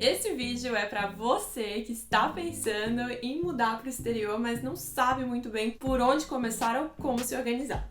Esse vídeo é para você que está pensando em mudar para o exterior, mas não sabe muito bem por onde começar ou como se organizar.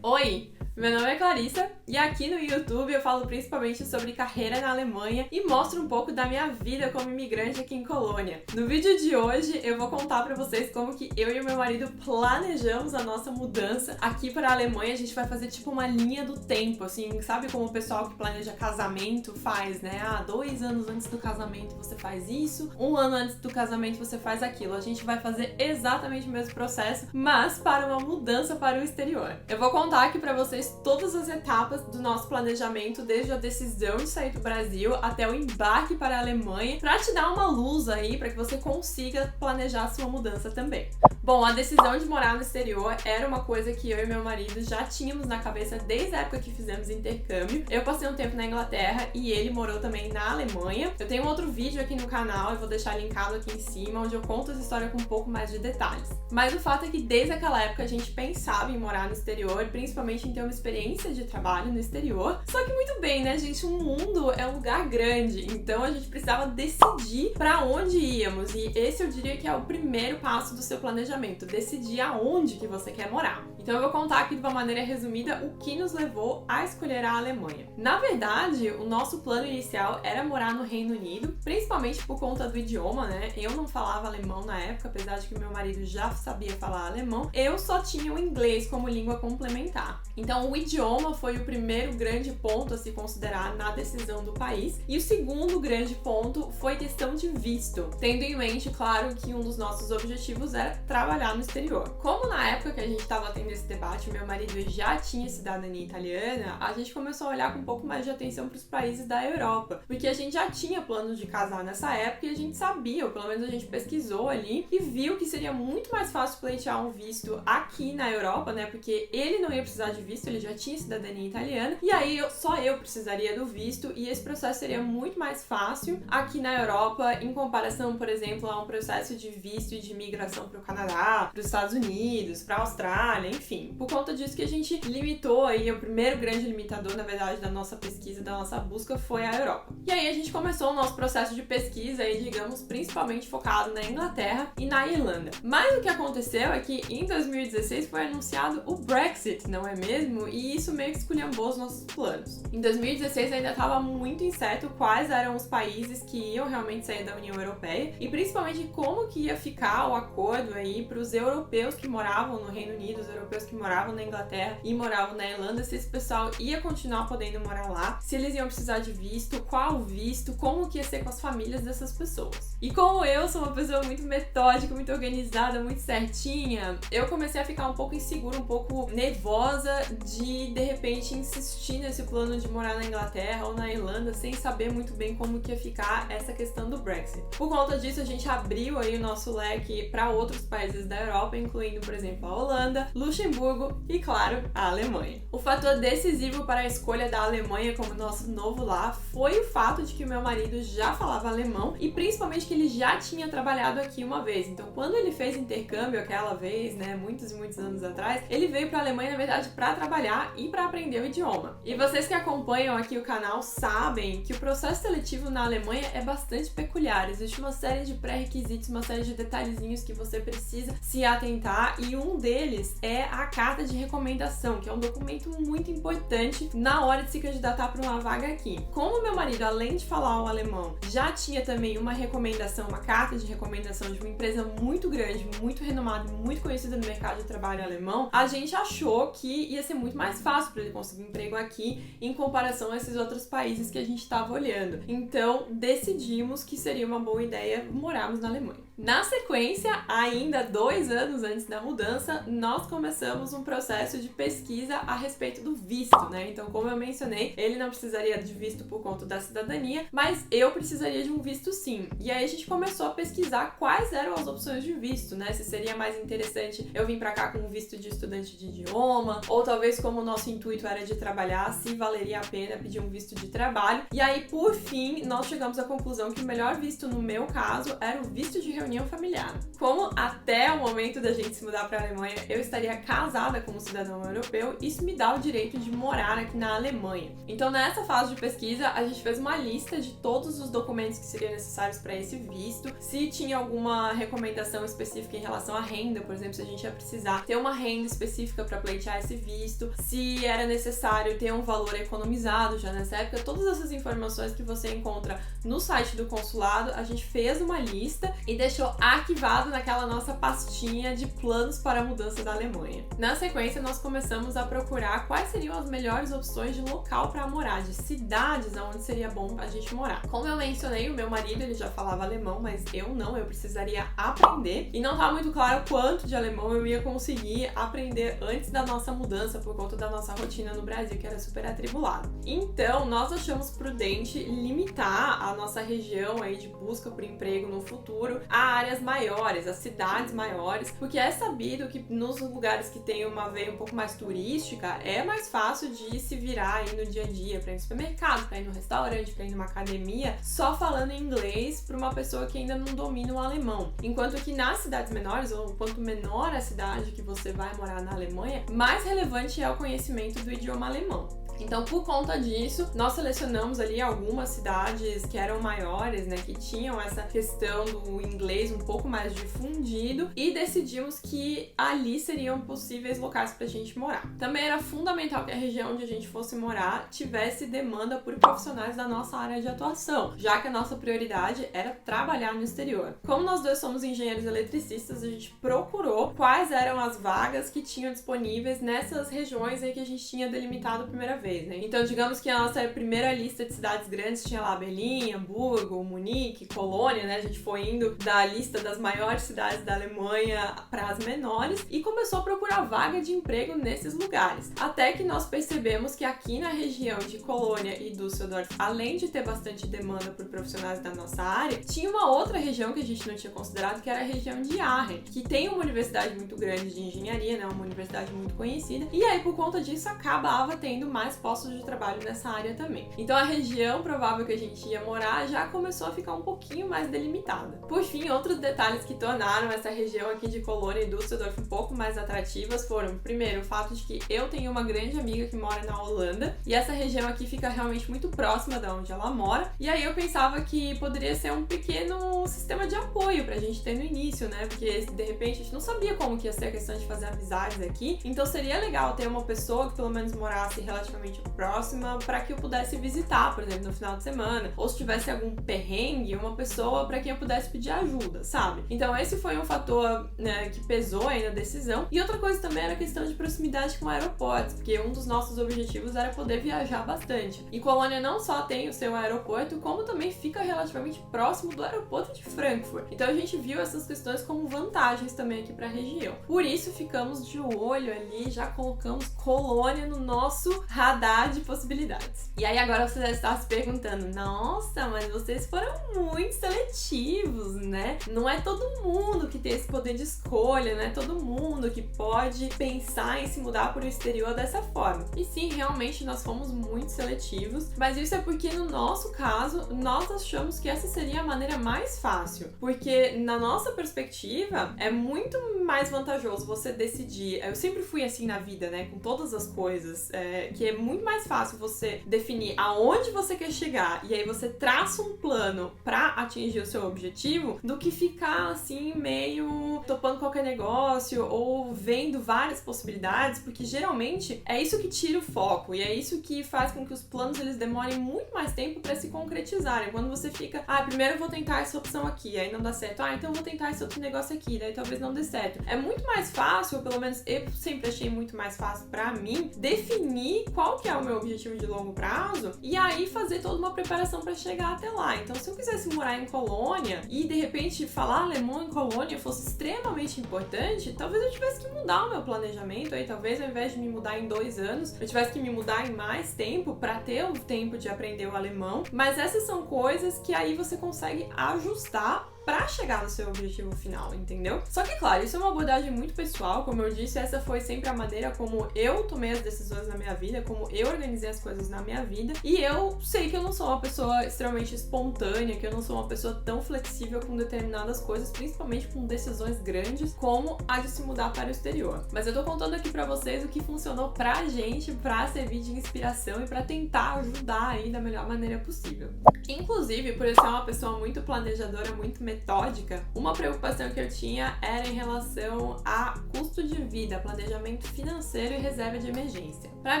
Oi! Meu nome é Clarissa e aqui no YouTube eu falo principalmente sobre carreira na Alemanha e mostro um pouco da minha vida como imigrante aqui em Colônia. No vídeo de hoje eu vou contar pra vocês como que eu e o meu marido planejamos a nossa mudança aqui para a Alemanha. A gente vai fazer tipo uma linha do tempo, assim, sabe como o pessoal que planeja casamento faz, né? 2 anos antes do casamento você faz isso, 1 ano antes do casamento você faz aquilo. A gente vai fazer exatamente o mesmo processo, mas para uma mudança para o exterior. Eu vou contar aqui pra vocês todas as etapas do nosso planejamento, desde a decisão de sair do Brasil até o embarque para a Alemanha, para te dar uma luz aí, para que você consiga planejar a sua mudança também. Bom, a decisão de morar no exterior era uma coisa que eu e meu marido já tínhamos na cabeça desde a época que fizemos intercâmbio. Eu passei um tempo na Inglaterra e ele morou também na Alemanha. Eu tenho um outro vídeo aqui no canal, eu vou deixar linkado aqui em cima, onde eu conto essa história com um pouco mais de detalhes. Mas o fato é que desde aquela época a gente pensava em morar no exterior, principalmente em ter uma experiência de trabalho no exterior. Só que muito bem, né, gente? O mundo é um lugar grande, então a gente precisava decidir para onde íamos. E esse eu diria que é o primeiro passo do seu planejamento. Decidir aonde que você quer morar. Então eu vou contar aqui de uma maneira resumida o que nos levou a escolher a Alemanha. Na verdade, o nosso plano inicial era morar no Reino Unido, principalmente por conta do idioma, né? Eu não falava alemão na época, apesar de que meu marido já sabia falar alemão. Eu só tinha o inglês como língua complementar. Então o idioma foi o primeiro grande ponto a se considerar na decisão do país. E o segundo grande ponto foi questão de visto, tendo em mente, claro, que um dos nossos objetivos era trabalhar no exterior. Como na época que a gente estava tendo esse debate, meu marido já tinha cidadania italiana, a gente começou a olhar com um pouco mais de atenção para os países da Europa, porque a gente já tinha planos de casar nessa época e a gente sabia, ou pelo menos a gente pesquisou ali e viu que seria muito mais fácil pleitear um visto aqui na Europa, né? Porque ele não ia precisar de visto, ele já tinha cidadania italiana, e aí só eu precisaria do visto, e esse processo seria muito mais fácil aqui na Europa em comparação, por exemplo, a um processo de visto e de imigração para o Canadá, para os Estados Unidos, para a Austrália, enfim. Por conta disso que a gente limitou aí, o primeiro grande limitador, na verdade, da nossa pesquisa, da nossa busca foi a Europa. E aí a gente começou o nosso processo de pesquisa aí, digamos, principalmente focado na Inglaterra e na Irlanda. Mas o que aconteceu é que em 2016 foi anunciado o Brexit, não é mesmo? E isso meio que esculhambou os nossos planos. Em 2016 ainda estava muito incerto quais eram os países que iam realmente sair da União Europeia e principalmente como que ia ficar o acordo aí para os europeus que moravam no Reino Unido, os europeus que moravam na Inglaterra e moravam na Irlanda, se esse pessoal ia continuar podendo morar lá, se eles iam precisar de visto, qual visto, como que ia ser com as famílias dessas pessoas. E como eu sou uma pessoa muito metódica, muito organizada, muito certinha, eu comecei a ficar um pouco insegura, um pouco nervosa de repente insistir nesse plano de morar na Inglaterra ou na Irlanda sem saber muito bem como que ia ficar essa questão do Brexit. Por conta disso, a gente abriu aí o nosso leque para outros países da Europa, incluindo, por exemplo, a Holanda, Luxemburgo e, claro, a Alemanha. O fator decisivo para a escolha da Alemanha como nosso novo lar foi o fato de que o meu marido já falava alemão e principalmente que ele já tinha trabalhado aqui uma vez. Então, quando ele fez intercâmbio aquela vez, né, muitos e muitos anos atrás, ele veio para a Alemanha, na verdade, para trabalhar e para aprender o idioma. E vocês que acompanham aqui o canal sabem que o processo seletivo na Alemanha é bastante peculiar. Existe uma série de pré-requisitos, uma série de detalhezinhos que você precisa se atentar, e um deles é a carta de recomendação, que é um documento muito importante na hora de se candidatar para uma vaga aqui. Como meu marido, além de falar o alemão, já tinha também uma recomendação, uma carta de recomendação de uma empresa muito grande, muito renomada, muito conhecida no mercado de trabalho alemão, a gente achou que ia ser muito mais fácil para ele conseguir emprego aqui em comparação a esses outros países que a gente estava olhando. Então, decidimos que seria uma boa ideia morarmos na Alemanha. Na sequência, ainda 2 anos antes da mudança, nós começamos um processo de pesquisa a respeito do visto, né? Então, como eu mencionei, ele não precisaria de visto por conta da cidadania, mas eu precisaria de um visto sim. E aí a gente começou a pesquisar quais eram as opções de visto, né? Se seria mais interessante eu vir pra cá com um visto de estudante de idioma, ou talvez como o nosso intuito era de trabalhar, se valeria a pena pedir um visto de trabalho. E aí, por fim, nós chegamos à conclusão que o melhor visto, no meu caso, era o visto de reunião familiar. Como até o momento da gente se mudar para a Alemanha eu estaria casada com um cidadão europeu, isso me dá o direito de morar aqui na Alemanha. Então, nessa fase de pesquisa, a gente fez uma lista de todos os documentos que seriam necessários para esse visto, se tinha alguma recomendação específica em relação à renda, por exemplo, se a gente ia precisar ter uma renda específica para pleitear esse visto, se era necessário ter um valor economizado já nessa época. Todas essas informações que você encontra no site do consulado, a gente fez uma lista e deixou arquivado naquela nossa pastinha de planos para a mudança da Alemanha. Na sequência, nós começamos a procurar quais seriam as melhores opções de local para morar, de cidades onde seria bom a gente morar. Como eu mencionei, o meu marido ele já falava alemão, mas eu não, eu precisaria aprender e não tá muito claro quanto de alemão eu ia conseguir aprender antes da nossa mudança por conta da nossa rotina no Brasil, que era super atribulada. Então, nós achamos prudente limitar a nossa região aí de busca por emprego no futuro a áreas maiores, a cidades maiores, porque é sabido que nos lugares que tem uma veia um pouco mais turística, é mais fácil de se virar aí no dia a dia, para ir no supermercado, para ir no restaurante, para ir numa academia, só falando inglês para uma pessoa que ainda não domina o alemão. Enquanto que nas cidades menores, ou quanto menor a cidade que você vai morar na Alemanha, mais relevante é o conhecimento do idioma alemão. Então, por conta disso, nós selecionamos ali algumas cidades que eram maiores, né, que tinham essa questão do inglês um pouco mais difundido e decidimos que ali seriam possíveis locais pra gente morar. Também era fundamental que a região onde a gente fosse morar tivesse demanda por profissionais da nossa área de atuação, já que a nossa prioridade era trabalhar no exterior. Como nós dois somos engenheiros eletricistas, a gente procurou quais eram as vagas que tinham disponíveis nessas regiões aí que a gente tinha delimitado a primeira vez. Né? Então, digamos que a nossa primeira lista de cidades grandes tinha lá Berlim, Hamburgo, Munique, Colônia, né? A gente foi indo da lista das maiores cidades da Alemanha para as menores e começou a procurar vaga de emprego nesses lugares. Até que nós percebemos que aqui na região de Colônia e Düsseldorf, além de ter bastante demanda por profissionais da nossa área, tinha uma outra região que a gente não tinha considerado, que era a região de Aachen, que tem uma universidade muito grande de engenharia, né? Uma universidade muito conhecida. E aí, por conta disso, acabava tendo mais postos de trabalho nessa área também. Então a região provável que a gente ia morar já começou a ficar um pouquinho mais delimitada. Por fim, outros detalhes que tornaram essa região aqui de Colônia e Düsseldorf um pouco mais atrativas foram, primeiro, o fato de que eu tenho uma grande amiga que mora na Holanda e essa região aqui fica realmente muito próxima da onde ela mora, e aí eu pensava que poderia ser um pequeno sistema de apoio pra gente ter no início, né? Porque de repente a gente não sabia como que ia ser a questão de fazer amizades aqui, então seria legal ter uma pessoa que pelo menos morasse relativamente próxima para que eu pudesse visitar, por exemplo, no final de semana, ou se tivesse algum perrengue, uma pessoa para quem eu pudesse pedir ajuda, sabe? Então esse foi um fator, né, que pesou aí na decisão. E outra coisa também era a questão de proximidade com aeroportos, porque um dos nossos objetivos era poder viajar bastante. E Colônia não só tem o seu aeroporto, como também fica relativamente próximo do aeroporto de Frankfurt. Então a gente viu essas questões como vantagens também aqui para a região. Por isso ficamos de olho ali, já colocamos Colônia no nosso radar de possibilidades. E aí agora você deve estar se perguntando, nossa, mas vocês foram muito seletivos, né? Não é todo mundo que tem esse poder de escolha, não é todo mundo que pode pensar em se mudar para o exterior dessa forma. E sim, realmente nós fomos muito seletivos, mas isso é porque no nosso caso, nós achamos que essa seria a maneira mais fácil, porque na nossa perspectiva, é muito mais vantajoso você decidir, eu sempre fui assim na vida, né, com todas as coisas, que é muito mais fácil você definir aonde você quer chegar e aí você traça um plano pra atingir o seu objetivo do que ficar assim meio topando qualquer negócio ou vendo várias possibilidades, porque geralmente é isso que tira o foco e é isso que faz com que os planos eles demorem muito mais tempo pra se concretizarem. Quando você fica, primeiro eu vou tentar essa opção aqui, aí não dá certo, então eu vou tentar esse outro negócio aqui, daí talvez não dê certo. É muito mais fácil, ou pelo menos eu sempre achei muito mais fácil pra mim, definir qual que é o meu objetivo de longo prazo e aí fazer toda uma preparação para chegar até lá. Então, se eu quisesse morar em Colônia e de repente falar alemão em Colônia fosse extremamente importante, talvez eu tivesse que mudar o meu planejamento. Aí, talvez ao invés de me mudar em 2 anos, eu tivesse que me mudar em mais tempo para ter o tempo de aprender o alemão. Mas essas são coisas que aí você consegue ajustar pra chegar no seu objetivo final, entendeu? Só que, claro, isso é uma abordagem muito pessoal, como eu disse, essa foi sempre a maneira como eu tomei as decisões na minha vida, como eu organizei as coisas na minha vida, e eu sei que eu não sou uma pessoa extremamente espontânea, que eu não sou uma pessoa tão flexível com determinadas coisas, principalmente com decisões grandes, como a de se mudar para o exterior. Mas eu tô contando aqui pra vocês o que funcionou pra gente, pra servir de inspiração e pra tentar ajudar aí da melhor maneira possível. Inclusive, por eu ser uma pessoa muito planejadora, muito metódica, uma preocupação que eu tinha era em relação a custo de vida, planejamento financeiro e reserva de emergência. Para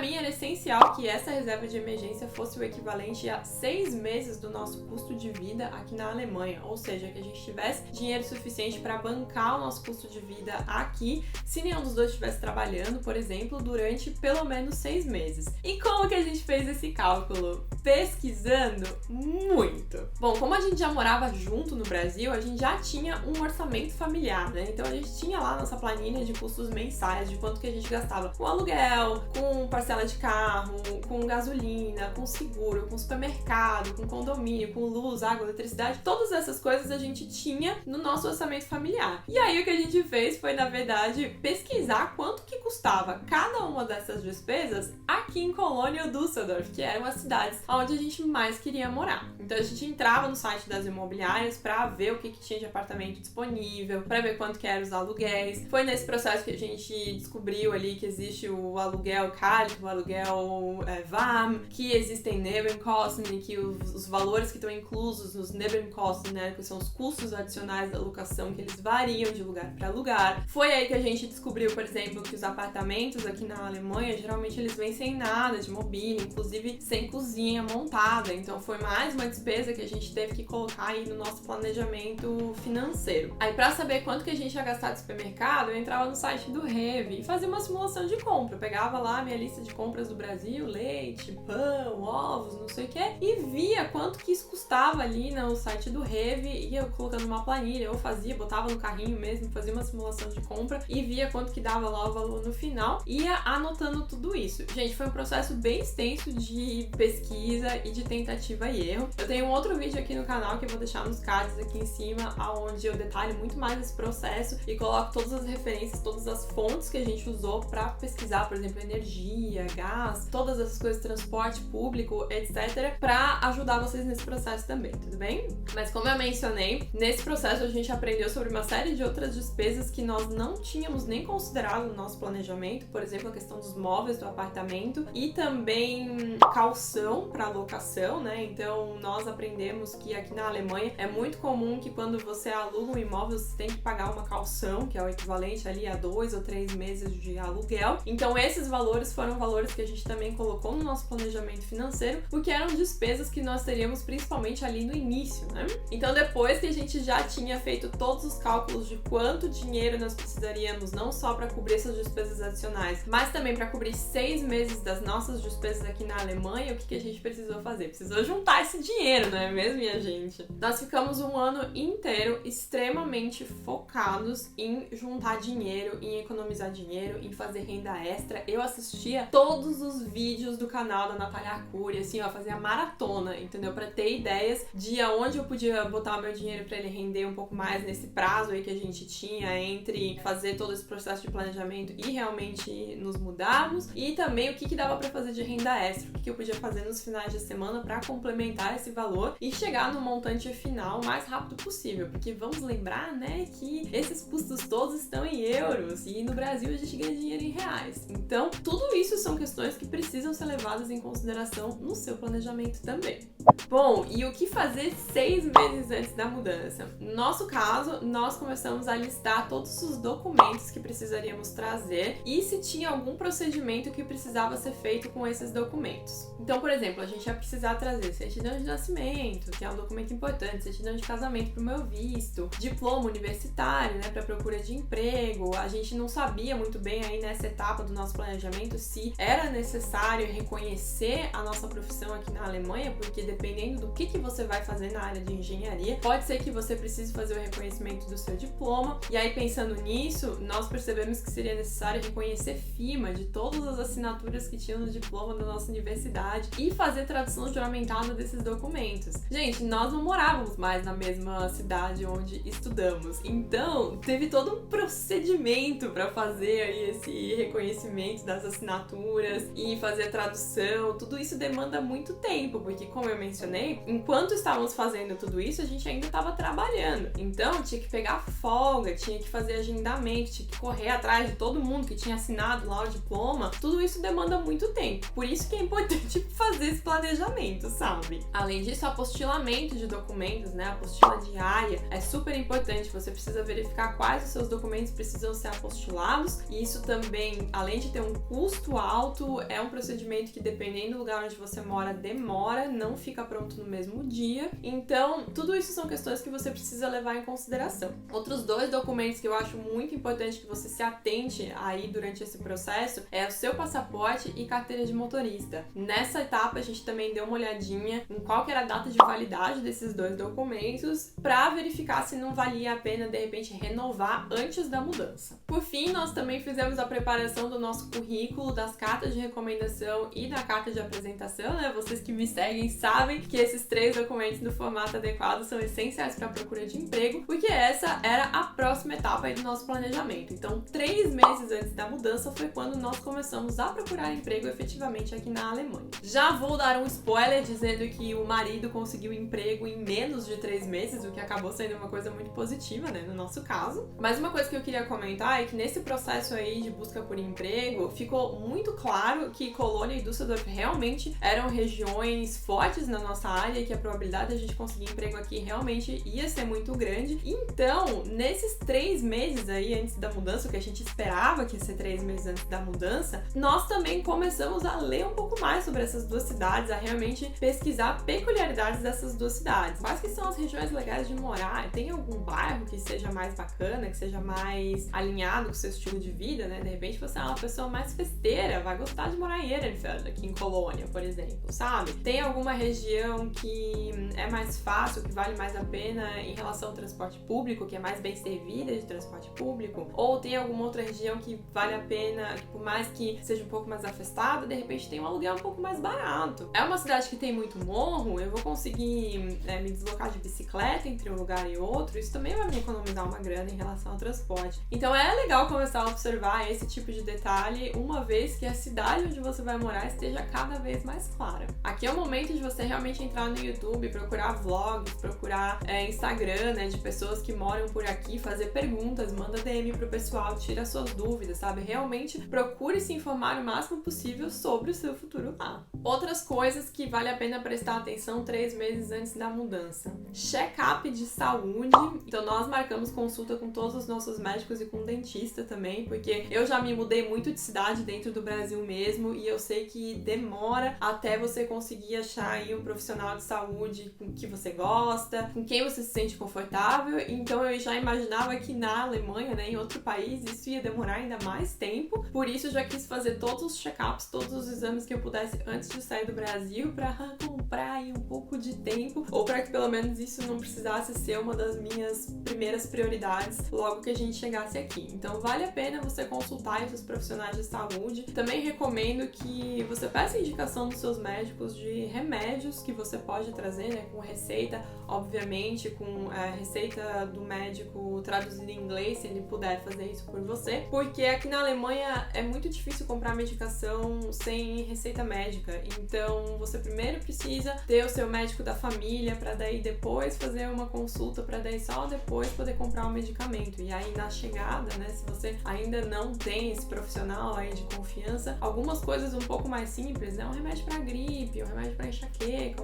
mim, era essencial que essa reserva de emergência fosse o equivalente a 6 meses do nosso custo de vida aqui na Alemanha, ou seja, que a gente tivesse dinheiro suficiente para bancar o nosso custo de vida aqui, se nenhum dos dois estivesse trabalhando, por exemplo, durante pelo menos 6 meses. E como que a gente fez esse cálculo? Pesquisando muito. Bom, como a gente já morava junto no Brasil, a gente já tinha um orçamento familiar, né? Então a gente tinha lá nossa planilha de custos mensais, de quanto que a gente gastava com aluguel, com parcela de carro, com gasolina, com seguro, com supermercado, com condomínio, com luz, água, eletricidade. Todas essas coisas a gente tinha no nosso orçamento familiar. E aí o que a gente fez foi, na verdade, pesquisar quanto que custava cada uma dessas despesas aqui em Colônia ou Düsseldorf, que eram as cidades onde a gente mais queria morar. Então a gente entrava no site das imobiliárias para ver o que tinha de apartamento disponível, para ver quanto que eram os aluguéis. Foi nesse processo que a gente descobriu ali que existe o aluguel kalt, o aluguel warm, que existem Nebenkosten, que os valores que estão inclusos nos Nebenkosten, né, que são os custos adicionais da locação, que eles variam de lugar para lugar. Foi aí que a gente descobriu, por exemplo, que os apartamentos aqui na Alemanha, geralmente eles vêm sem nada de mobília, inclusive sem cozinha montada. Então foi mais uma despesa que a gente teve que colocar aí no nosso planejamento financeiro. Aí para saber quanto que a gente ia gastar de supermercado, eu entrava no site do Rev e fazia uma simulação de compra. Eu pegava lá a minha lista de compras do Brasil, leite, pão, ovos, não sei o que, e via quanto que isso custava ali no site do Rev, ia colocando uma planilha, eu fazia, botava no carrinho mesmo, fazia uma simulação de compra e via quanto que dava lá o valor no final, ia anotando tudo isso. Gente, foi um processo bem extenso de pesquisa e de tentativa e erro. Eu tenho um outro vídeo aqui no canal que eu vou deixar nos cards aqui em cima, onde eu detalho muito mais esse processo e coloco todas as referências, todas as fontes que a gente usou para pesquisar, por exemplo, energia, gás, todas essas coisas, transporte público, etc, para ajudar vocês nesse processo também, tudo bem? Mas como eu mencionei, nesse processo a gente aprendeu sobre uma série de outras despesas que nós não tínhamos nem considerado no nosso planejamento, por exemplo, a questão dos móveis do apartamento e também caução para locação, né? Então nós aprendemos que aqui na Alemanha é muito comum que quando você aluga um imóvel você tem que pagar uma caução, que é o equivalente ali a 2 ou 3 meses de aluguel. Então esses valores foram valores que a gente também colocou no nosso planejamento financeiro, porque eram despesas que nós teríamos principalmente ali no início, né? Então depois que a gente já tinha feito todos os cálculos de quanto dinheiro nós precisaríamos, não só para cobrir essas despesas adicionais, mas também para cobrir 6 meses das nossas despesas aqui na Alemanha, o que a gente precisou fazer? Precisou juntar esse dinheiro, não é mesmo, minha gente? Nós ficamos um ano inteiro extremamente focados em juntar dinheiro, em economizar dinheiro, em fazer renda extra. Eu assistia todos os vídeos do canal da Natália Arcuri, assim, ó, fazia maratona, entendeu? Pra ter ideias de aonde eu podia botar o meu dinheiro pra ele render um pouco mais nesse prazo aí que a gente tinha entre fazer todo esse processo de planejamento e realmente nos mudarmos, e também o que dava pra fazer de renda extra, o que eu podia fazer nos finais de semana pra complementar esse valor e chegar no montante final o mais rápido possível, porque vamos lembrar, né, que esses custos todos estão em euros e no Brasil a gente ganha dinheiro em reais. Então, tudo isso são questões que precisam ser levadas em consideração no seu planejamento também. Bom, e o que fazer 6 meses antes da mudança? No nosso caso, nós começamos a listar todos os documentos que precisaríamos trazer e se tinha algum procedimento que precisava ser feito com esses documentos. Então, por exemplo, a gente ia precisar trazer certidão de nascimento, que é um documento importante, certidão de casamento para o meu visto, diploma universitário, né, para procura de emprego. A gente não sabia muito bem aí nessa etapa do nosso planejamento se era necessário reconhecer a nossa profissão aqui na Alemanha, porque dependendo do que você vai fazer na área de engenharia, pode ser que você precise fazer o reconhecimento do seu diploma. E aí, pensando nisso, nós percebemos que seria necessário reconhecer firma de todas as assinaturas que tinham no diploma da nossa universidade e fazer fazer tradução juramentada desses documentos. Gente, nós não morávamos mais na mesma cidade onde estudamos, então teve todo um procedimento para fazer aí esse reconhecimento das assinaturas e fazer a tradução. Tudo isso demanda muito tempo, porque como eu mencionei, enquanto estávamos fazendo tudo isso, a gente ainda estava trabalhando. Então tinha que pegar folga, tinha que fazer agendamento, tinha que correr atrás de todo mundo que tinha assinado lá o diploma. Tudo isso demanda muito tempo. Por isso que é importante fazer esse planejamento, sabe? Além disso, apostilamento de documentos, né? A apostila diária é super importante. Você precisa verificar quais os seus documentos precisam ser apostilados. E isso também, além de ter um custo alto, é um procedimento que, dependendo do lugar onde você mora, demora, não fica pronto no mesmo dia. Então, tudo isso são questões que você precisa levar em consideração. Outros 2 documentos que eu acho muito importante que você se atente aí durante esse processo é o seu passaporte e carteira de motorista. Nessa etapa, a gente também deu uma olhadinha em qual que era a data de validade desses 2 documentos para verificar se não valia a pena, de repente, renovar antes da mudança. Por fim, nós também fizemos a preparação do nosso currículo, das cartas de recomendação e da carta de apresentação, né? Vocês que me seguem sabem que esses 3 documentos no formato adequado são essenciais para a procura de emprego, porque essa era a próxima etapa aí do nosso planejamento. Então, 3 meses antes da mudança foi quando nós começamos a procurar emprego efetivamente aqui na Alemanha. Já vou dar um spoiler dizendo que o marido conseguiu emprego em menos de 3 meses, o que acabou sendo uma coisa muito positiva, né, no nosso caso. Mas uma coisa que eu queria comentar é que nesse processo aí de busca por emprego, ficou muito claro que Colônia e Düsseldorf realmente eram regiões fortes na nossa área e que a probabilidade de a gente conseguir emprego aqui realmente ia ser muito grande. Então, nesses 3 meses aí antes da mudança, o que a gente esperava que ia ser 3 meses antes da mudança, nós também começamos a ler um pouco mais sobre essas 2 cidades, a realmente pesquisar peculiaridades dessas 2 cidades. Quais que são as regiões legais de morar? Tem algum bairro que seja mais bacana, que seja mais alinhado com o seu estilo de vida, né? De repente você é uma pessoa mais festeira, vai gostar de morar em Ehrenfeld, aqui em Colônia, por exemplo, sabe? Tem alguma região que é mais fácil, que vale mais a pena em relação ao transporte público, que é mais bem servida de transporte público? Ou tem alguma outra região que vale a pena, que por mais que seja um pouco mais afastada, de repente tem um aluguel um pouco mais barato? É uma cidade que tem muito morro, eu vou conseguir me deslocar de bicicleta entre um lugar e outro, isso também vai me economizar uma grana em relação ao transporte. Então é legal começar a observar esse tipo de detalhe, uma vez que a cidade onde você vai morar esteja cada vez mais clara. Aqui é o momento de você realmente entrar no YouTube, procurar vlogs, procurar Instagram, né, de pessoas que moram por aqui, fazer perguntas, manda DM pro pessoal, tira suas dúvidas, sabe? Realmente procure se informar o máximo possível sobre o seu futuro lá. Outras coisas que vale a pena prestar atenção 3 meses antes da mudança. Check-up de saúde. Então nós marcamos consulta com todos os nossos médicos e com dentista também, porque eu já me mudei muito de cidade dentro do Brasil mesmo e eu sei que demora até você conseguir achar aí um profissional de saúde com que você gosta, com quem você se sente confortável. Então eu já imaginava que na Alemanha, né, em outro país, isso ia demorar ainda mais tempo. Por isso eu já quis fazer todos os check-ups, todos os exames que eu pudesse antes de sair do Brasil para comprar aí um pouco de tempo, ou para que pelo menos isso não precisasse ser uma das minhas primeiras prioridades logo que a gente chegasse aqui. Então vale a pena você consultar esses profissionais de saúde. Também recomendo que você peça indicação dos seus médicos de remédios que você pode trazer, né, com receita, obviamente com a receita do médico traduzida em inglês, se ele puder fazer isso por você, porque aqui na Alemanha é muito difícil comprar medicação sem receita médica. Então você primeiro precisa ter o seu médico da família para daí depois fazer uma consulta, para daí só depois poder comprar o medicamento. E aí na chegada, né, se você ainda não tem esse profissional aí de confiança, algumas coisas um pouco mais simples, né, um remédio para gripe, um remédio para enxaqueca,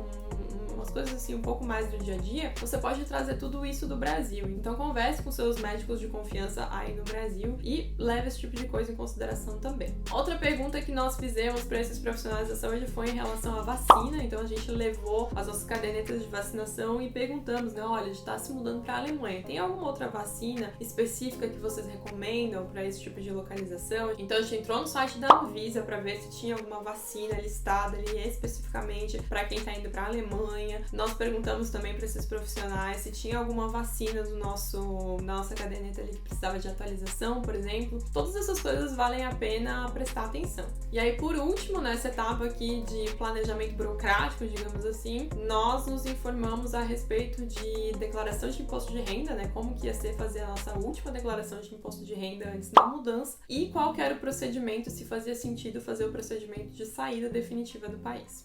umas coisas assim um pouco mais do dia a dia, você pode trazer tudo isso do Brasil. Então converse com seus médicos de confiança aí no Brasil e leve esse tipo de coisa em consideração também. Outra pergunta que nós fizemos para esses profissionais da saúde foi em relação à vacina. Então a gente levou as nossas cadernetas de vacinação e perguntamos, né, olha, a gente está se mudando para a Alemanha, tem alguma outra vacina específica que vocês recomendam para esse tipo de localização? Então a gente entrou no site da Anvisa para ver se tinha alguma vacina listada ali especificamente para quem está indo para a Alemanha. Nós perguntamos também para esses profissionais se tinha alguma vacina da nossa caderneta ali que precisava de atualização, por exemplo. Todas essas coisas valem a pena prestar atenção. E aí, por último, nessa etapa aqui de planejamento burocrático, digamos assim, nós nos informamos a respeito de declaração de imposto de renda, né? Como que ia ser fazer a nossa última declaração de imposto de renda antes da mudança e qual que era o procedimento, se fazia sentido fazer o procedimento de saída definitiva do país.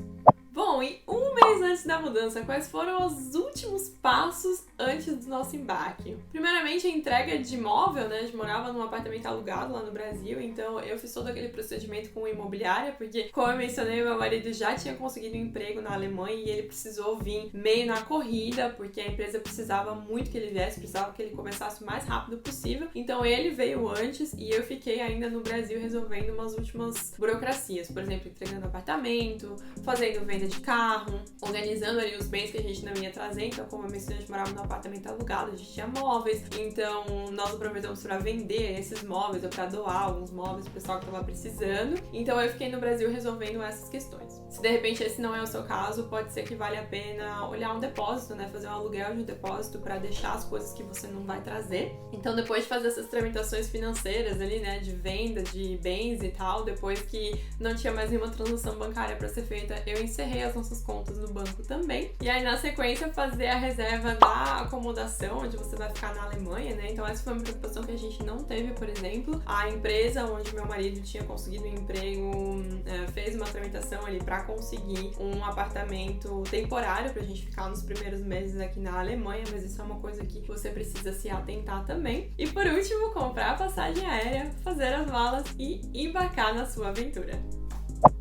Bom, e um mês antes da mudança, quais foram os últimos passos antes do nosso embarque? Primeiramente, a entrega de imóvel, né? A gente morava num apartamento alugado lá no Brasil, então eu fiz todo aquele procedimento com a imobiliária, porque, como eu mencionei, meu marido já tinha conseguido um emprego na Alemanha e ele precisou vir meio na corrida, porque a empresa precisava muito que ele viesse, precisava que ele começasse o mais rápido possível. Então ele veio antes e eu fiquei ainda no Brasil resolvendo umas últimas burocracias, por exemplo, entregando apartamento, fazendo venda de carro, organizando ali os bens que a gente não ia trazer. Então, como eu mencionei, a gente morava num apartamento alugado, a gente tinha móveis, então nós aproveitamos para vender esses móveis ou para doar alguns móveis pro pessoal que estava precisando. Então eu fiquei no Brasil resolvendo essas questões. Se de repente esse não é o seu caso, pode ser que vale a pena olhar um depósito, né? Fazer um aluguel de um depósito para deixar as coisas que você não vai trazer. Então, depois de fazer essas tramitações financeiras ali, né, de venda de bens e tal, depois que não tinha mais nenhuma transação bancária para ser feita, eu encerrei as nossas contas no banco também. E aí, na sequência, fazer a reserva da acomodação, onde você vai ficar na Alemanha, né? Então, essa foi uma preocupação que a gente não teve, por exemplo. A empresa onde meu marido tinha conseguido um emprego fez uma tramitação ali para conseguir um apartamento temporário pra gente ficar nos primeiros meses aqui na Alemanha, mas isso é uma coisa que você precisa se atentar também. E por último, comprar a passagem aérea, fazer as malas e embarcar na sua aventura.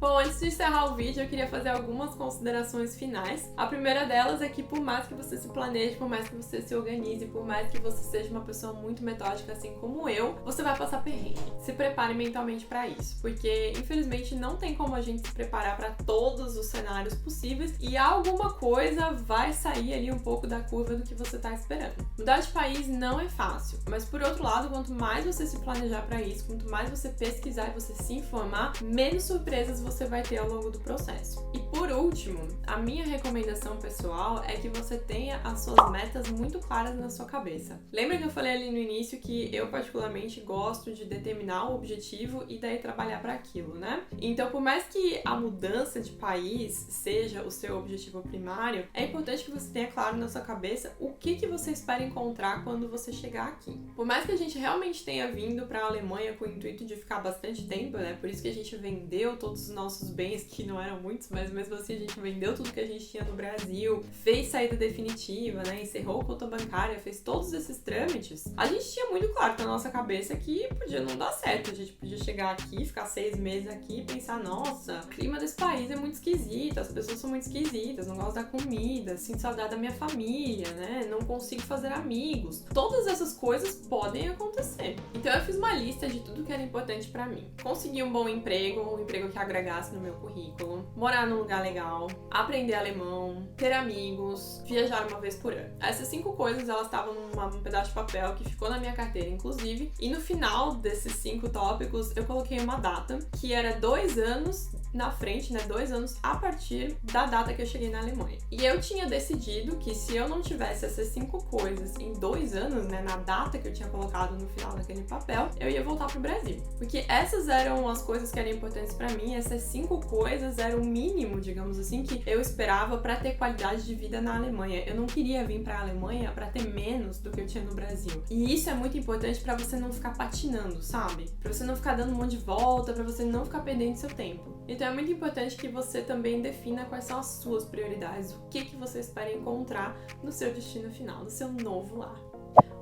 Bom, antes de encerrar o vídeo, eu queria fazer algumas considerações finais. A primeira delas é que por mais que você se planeje, por mais que você se organize, por mais que você seja uma pessoa muito metódica, assim como eu, você vai passar perrengue. Se prepare mentalmente para isso, porque infelizmente não tem como a gente se preparar para todos os cenários possíveis e alguma coisa vai sair ali um pouco da curva do que você tá esperando. Mudar de país não é fácil, mas por outro lado, quanto mais você se planejar para isso, quanto mais você pesquisar e você se informar, menos surpresas você vai ter ao longo do processo. E por último, a minha recomendação pessoal é que você tenha as suas metas muito claras na sua cabeça. Lembra que eu falei ali no início que eu particularmente gosto de determinar o objetivo e daí trabalhar para aquilo, né? Então, por mais que a mudança de país seja o seu objetivo primário, é importante que você tenha claro na sua cabeça o que você espera encontrar quando você chegar aqui. Por mais que a gente realmente tenha vindo para a Alemanha com o intuito de ficar bastante tempo, né? Por isso que a gente vendeu todos os nossos bens, que não eram muitos, mas mesmo assim a gente vendeu tudo que a gente tinha no Brasil, fez saída definitiva, né? Encerrou conta bancária, fez todos esses trâmites. A gente tinha muito claro na nossa cabeça que podia não dar certo. A gente podia chegar aqui, ficar 6 meses aqui e pensar, nossa, o clima desse país é muito esquisito, as pessoas são muito esquisitas, não gosto da comida, sinto saudade da minha família, né? Não consigo fazer amigos. Todas essas coisas podem acontecer. Então eu fiz uma lista de tudo que era importante pra mim. Conseguir um bom emprego, um emprego que agregasse no meu currículo, morar num lugar legal, aprender alemão, ter amigos, viajar uma vez por ano. Essas 5 coisas, elas estavam num pedaço de papel que ficou na minha carteira, inclusive, e no final desses 5 tópicos eu coloquei uma data, que era 2 anos na frente, né, 2 anos a partir da data que eu cheguei na Alemanha. E eu tinha decidido que se eu não tivesse essas 5 coisas em 2 anos, né, na data que eu tinha colocado no final daquele papel, eu ia voltar pro Brasil. Porque essas eram as coisas que eram importantes pra mim, essas 5 coisas eram o mínimo, digamos assim, que eu esperava pra ter qualidade de vida na Alemanha. Eu não queria vir pra Alemanha pra ter menos do que eu tinha no Brasil. E isso é muito importante pra você não ficar patinando, sabe? Pra você não ficar dando um monte de volta, pra você não ficar perdendo seu tempo. Então é muito importante que você também defina quais são as suas prioridades, o que você espera encontrar no seu destino final, no seu novo lar.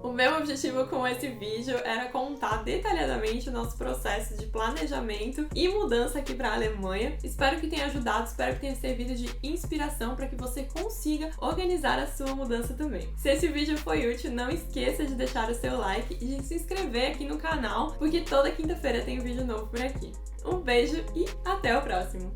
O meu objetivo com esse vídeo era contar detalhadamente o nosso processo de planejamento e mudança aqui para a Alemanha. Espero que tenha ajudado, espero que tenha servido de inspiração para que você consiga organizar a sua mudança também. Se esse vídeo foi útil, não esqueça de deixar o seu like e de se inscrever aqui no canal, porque toda quinta-feira tem um vídeo novo por aqui. Um beijo e até o próximo!